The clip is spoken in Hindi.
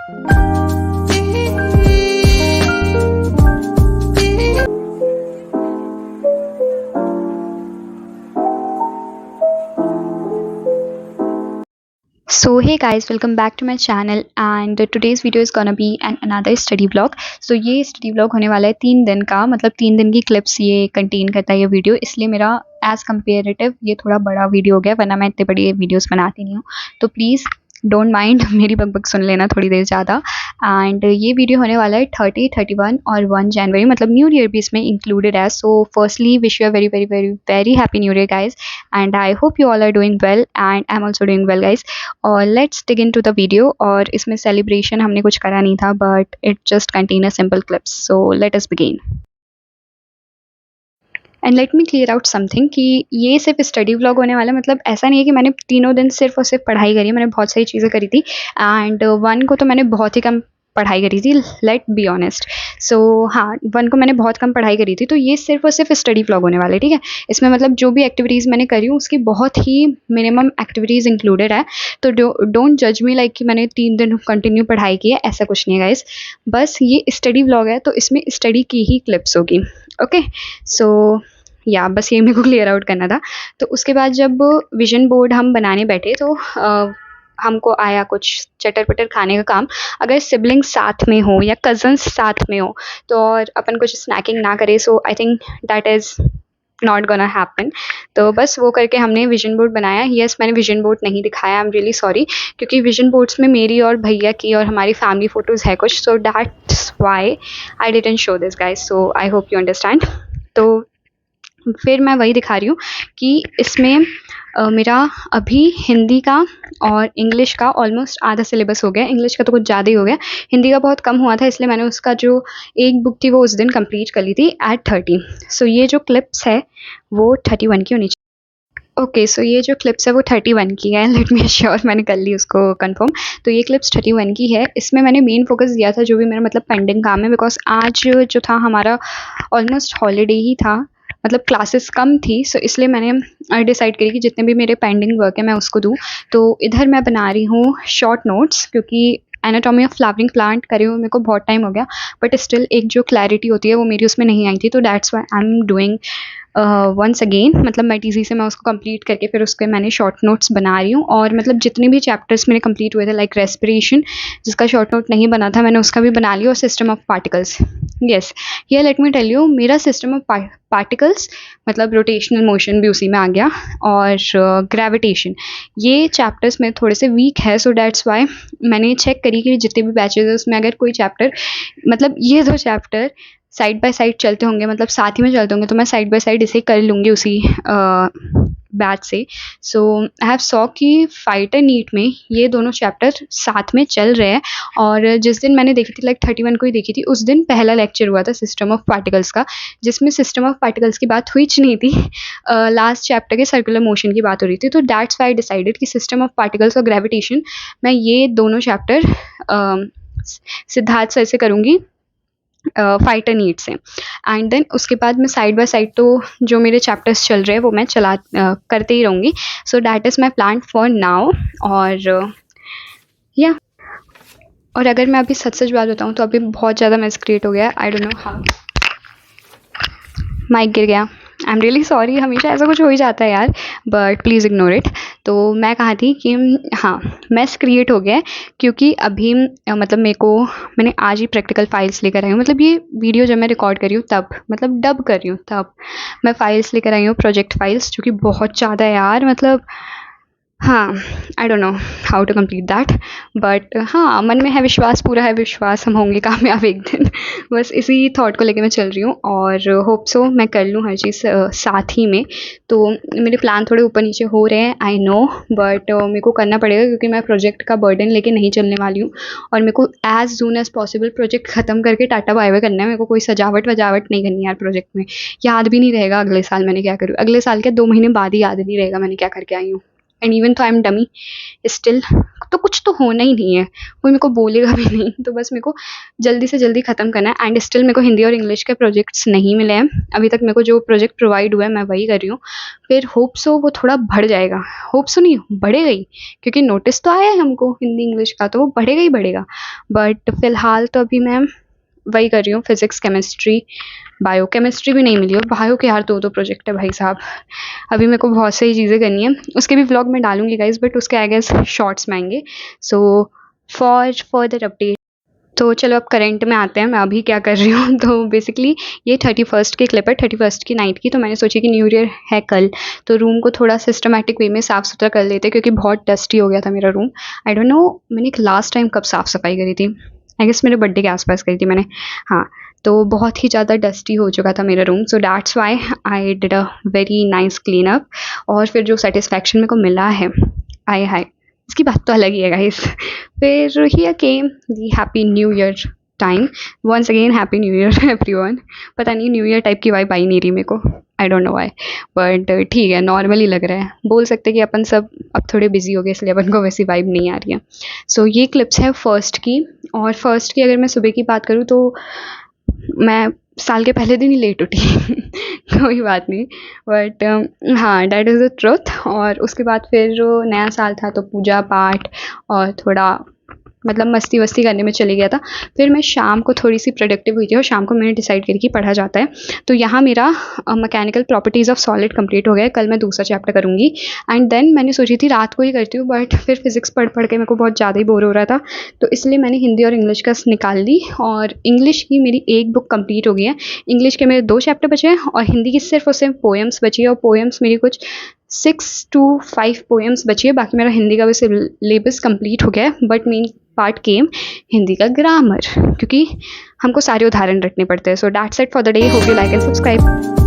So hey guys, welcome back to my channel and today's video is gonna be another study vlog. So ये study vlog होने वाला है 3 दिन का, मतलब 3 दिन की clips ये contain करता है ये वीडियो, इसलिए मेरा as comparative ये थोड़ा बड़ा वीडियो हो गया, वरना मैं इतने बड़ी वीडियोस बनाती नहीं हूँ। तो प्लीज़ डोंट माइंड मेरी बकबक सुन लेना थोड़ी देर ज़्यादा। एंड ये वीडियो होने वाला है 30, 31 और 1 जनवरी, मतलब न्यू ईयर भी इसमें इंक्लूडेड है। So firstly wish you a very very very very happy new year guys, and I hope you all are doing well and I am also doing well guys. और let's dig in to the video. और इसमें सेलिब्रेशन हमने कुछ करा नहीं था, but it just contain a simple clips. So let us begin. And let me clear out something कि ये सिर्फ स्टडी व्लॉग होने वाला है, मतलब ऐसा नहीं है कि मैंने तीनों दिन सिर्फ और सिर्फ पढ़ाई करी है, मैंने बहुत सारी चीज़ें करी थी। एंड 1 को तो मैंने बहुत ही कम पढ़ाई करी थी, लेट बी ऑनेस्ट। सो हाँ, 1 को मैंने बहुत कम पढ़ाई करी थी, तो ये सिर्फ और सिर्फ स्टडी व्लॉग होने वाला है, ठीक है। इसमें मतलब जो भी एक्टिविटीज़ मैंने करी हूँ उसकी बहुत ही मिनिमम एक्टिविटीज़ इंक्लूडेड है। तो डोंट जज मी लाइक कि मैंने 3 दिन कंटिन्यू पढ़ाई की है, ऐसा कुछ नहीं है गाइस। बस ये स्टडी व्लॉग है तो इसमें स्टडी की ही क्लिप्स होगी, ओके। सो या बस ये मेरे को क्लियर आउट करना था। तो उसके बाद जब विजन बोर्ड हम बनाने बैठे तो हमको आया कुछ चटर पटर खाने का काम। अगर सिबलिंग्स साथ में हो या कज़न्स साथ में हो तो और अपन कुछ स्नैकिंग ना करे, so I think that is not gonna happen. तो बस वो करके हमने विजन बोर्ड बनाया। यस, मैंने विजन बोर्ड नहीं दिखाया, आई एम रियली सॉरी, क्योंकि विजन बोर्ड्स में मेरी और भैया की और हमारी फैमिली फ़ोटोज़ है कुछ, so that's why I didn't show this guys. So I hope you understand. तो फिर मैं वही दिखा रही हूँ कि इसमें मेरा अभी हिंदी का और इंग्लिश का ऑलमोस्ट आधा सिलेबस हो गया। इंग्लिश का तो कुछ ज़्यादा ही हो गया, हिंदी का बहुत कम हुआ था, इसलिए मैंने उसका जो एक बुक थी वो उस दिन कंप्लीट कर ली थी एट 30। सो ये जो क्लिप्स है वो 31 की होनी चाहिए। ओके, सो ये जो क्लिप्स है वो 31 की है, लेट मी श्योर, मैंने कर ली उसको कंफर्म। तो ये क्लिप्स 31 की है। इसमें मैंने मेन फोकस दिया था जो भी मेरा मतलब पेंडिंग काम है, बिकॉज आज जो था हमारा ऑलमोस्ट हॉलीडे ही था, मतलब क्लासेस कम थी, सो इसलिए मैंने डिसाइड करी कि जितने भी मेरे पेंडिंग वर्क है मैं उसको दूँ। तो इधर मैं बना रही हूँ शॉर्ट नोट्स, क्योंकि एनाटॉमी ऑफ फ्लावरिंग प्लांट करे हुए मेरे को बहुत टाइम हो गया, बट स्टिल एक जो क्लैरिटी होती है वो मेरी उसमें नहीं आई थी। तो that's why I am doing once again, मतलब मैं टीजी से मैं उसको कंप्लीट करके फिर उसके मैंने शॉर्ट नोट्स बना रही हूँ। और मतलब जितने भी चैप्टर्स मेरे कंप्लीट हुए थे, लाइक रेस्पिरेशन जिसका शॉर्ट नोट नहीं बना था, मैंने उसका भी बना लिया, और सिस्टम ऑफ पार्टिकल्स। यस, ये लेट मी टेल यू, मेरा सिस्टम ऑफ पार्टिकल्स मतलब रोटेशनल मोशन भी उसी में आ गया, और ग्रेविटेशन ये चैप्टर्स में थोड़े से वीक है। सो दैट्स वाई मैंने चेक करी कि जितने भी बैचेज है उसमें अगर कोई चैप्टर, मतलब ये 2 चैप्टर साइड बाय साइड चलते होंगे, मतलब साथ ही में चलते होंगे, तो मैं साइड बाय साइड इसे कर लूँगी उसी बैच से। सो आई हैव सॉ कि फाइटर नीट में ये दोनों चैप्टर साथ में चल रहे हैं। और जिस दिन मैंने देखी थी, लाइक 31 को ही देखी थी, उस दिन पहला लेक्चर हुआ था सिस्टम ऑफ पार्टिकल्स का, जिसमें सिस्टम ऑफ पार्टिकल्स की बात हुई नहीं थी, लास्ट चैप्टर के सर्कुलर मोशन की बात हो रही थी। तो दैट्स वाई डिसाइडेड कि सिस्टम ऑफ पार्टिकल्स और ग्रेविटेशन मैं ये दोनों चैप्टर सिद्धार्थ सर से करूँगी, फाइटर नीड से। एंड देन उसके बाद मैं साइड बाय साइड तो जो मेरे चैप्टर्स चल रहे हैं वो मैं करते ही रहूँगी। So that is my plan for now. और या और अगर मैं अभी सच बात बताऊँ तो अभी बहुत ज़्यादा मेस क्रिएट हो गया, I don't know how. Mic गिर गया, आई एम रियली सॉरी, हमेशा ऐसा कुछ हो ही जाता है यार, बट प्लीज़ इग्नोर इट। तो मैं कहा थी कि हाँ, मेस क्रिएट हो गया है, क्योंकि अभी मतलब मैंने आज ही प्रैक्टिकल फाइल्स लेकर आई हूँ, मतलब ये वीडियो जब मैं रिकॉर्ड कर रही हूँ तब, मतलब डब कर रही हूँ तब मैं फ़ाइल्स लेकर आई हूँ, प्रोजेक्ट फाइल्स, जो कि बहुत ज़्यादा है यार, मतलब हाँ, I don't know how to complete that, but हाँ, मन में है विश्वास, पूरा है विश्वास, हम होंगे कामयाब एक दिन। बस इसी थॉट को लेके मैं चल रही हूँ, और होप सो मैं कर लूँ हर चीज़ साथ ही में। तो मेरे प्लान थोड़े ऊपर नीचे हो रहे हैं, आई नो, बट मेरे को करना पड़ेगा, क्योंकि मैं प्रोजेक्ट का बर्डन लेके नहीं चलने वाली हूँ, और मेरे को as soon as possible project ख़त्म करके टाटा बाय बाय करना है। मेरे को कोई सजावट वजावट नहीं करनी यार प्रोजेक्ट में, याद भी नहीं रहेगा अगले साल मैंने क्या करूँ, अगले साल के 2 महीने बाद ही याद नहीं रहेगा मैंने क्या करके आई हूँ। एंड इवन तो आई एम डमी स्टिल, तो कुछ तो होना ही नहीं है, कोई मेरे को बोलेगा भी नहीं, तो बस मेरे को जल्दी से जल्दी ख़त्म करना है। एंड स्टिल मेरे को हिंदी और इंग्लिश के प्रोजेक्ट्स नहीं मिले हैं अभी तक, मेरे को जो प्रोजेक्ट प्रोवाइड हुआ है मैं वही कर रही हूँ। फिर होप सो वो थोड़ा बढ़ जाएगा, होप सो नहीं बढ़ेगा ही, क्योंकि नोटिस तो आया है हमको हिंदी इंग्लिश का, तो वो बढ़ेगा ही बढ़ेगा। बट फ़िलहाल तो अभी मैं वही कर रही हूँ, फिज़िक्स, केमिस्ट्री, बायो। केमिस्ट्री भी नहीं मिली, और बायो के यार 2-2 प्रोजेक्ट है भाई साहब। अभी मेरे को बहुत सारी चीज़ें करनी है, उसके भी व्लॉग मैं डालूँगी गाइज़, बट उसके आई गेस शॉर्ट्स में आएँगे। सो फॉर फर्दर अपडेट, तो चलो अब करंट में आते हैं, मैं अभी क्या कर रही हूँ। तो बेसिकली ये 31st की क्लिप है, 31st की नाइट की। तो मैंने सोची कि न्यू ईयर है कल, तो रूम को थोड़ा सिस्टमैटिक वे में साफ़ सुथरा कर लेते, क्योंकि बहुत डस्टी हो गया था मेरा रूम। आई डोंट नो मैंने लास्ट टाइम कब साफ़ सफाई करी थी, आई गेस मेरे बर्थडे के आसपास करी थी मैंने, हाँ। तो बहुत ही ज़्यादा डस्टी हो चुका था मेरा room, so that's why I did a very nice clean up. और फिर जो सेटिस्फैक्शन मेरे को मिला है, आय हाय, इसकी बात तो अलग ही है गाइस। फिर here came the happy new year time, once again happy new year everyone. पता नहीं न्यू ईयर टाइप की वाइब आई नहीं रही मेरे को, I don't know why, but ठीक है, नॉर्मली लग रहा है। बोल सकते हैं कि अपन सब अब थोड़े बिजी हो गए, इसलिए अपन को वैसी वाइब नहीं आ रही है। सो ये क्लिप्स है फर्स्ट की। और फर्स्ट की अगर मैं सुबह की बात करूँ, तो मैं साल के पहले दिन ही लेट उठी। कोई बात नहीं, बट हाँ, दैट इज़ द ट्रुथ। और उसके बाद फिर जो नया साल था, तो पूजा पाठ और थोड़ा मतलब मस्ती वस्ती करने में चले गया था। फिर मैं शाम को थोड़ी सी प्रोडक्टिव हुई थी, और शाम को मैंने डिसाइड किया कि पढ़ा जाता है। तो यहाँ मेरा mechanical properties of solid complete हो गया है, कल मैं दूसरा चैप्टर करूँगी। एंड देन मैंने सोची थी रात को ही करती हूँ, बट फिर फिज़िक्स पढ़ पढ़ के मेरे को बहुत ज़्यादा ही बोर हो रहा था, तो इसलिए मैंने हिंदी और इंग्लिश का निकाल ली। और इंग्लिश की मेरी एक बुक कंप्लीट हो गई है, इंग्लिश के मेरे 2 चैप्टर बचे हैं, और हिंदी की सिर्फ और सिर्फ पोएम्स बची है। और पोएम्स मेरी कुछ 6 to 5 पोएम्स बची है। बाकी मेरा हिंदी का भी सिलेबस कंप्लीट हो गया है, बट मेन पार्ट केम हिंदी का ग्रामर, क्योंकि हमको सारे उदाहरण रटने पड़ते हैं। So that's it for the day, hope you like and subscribe.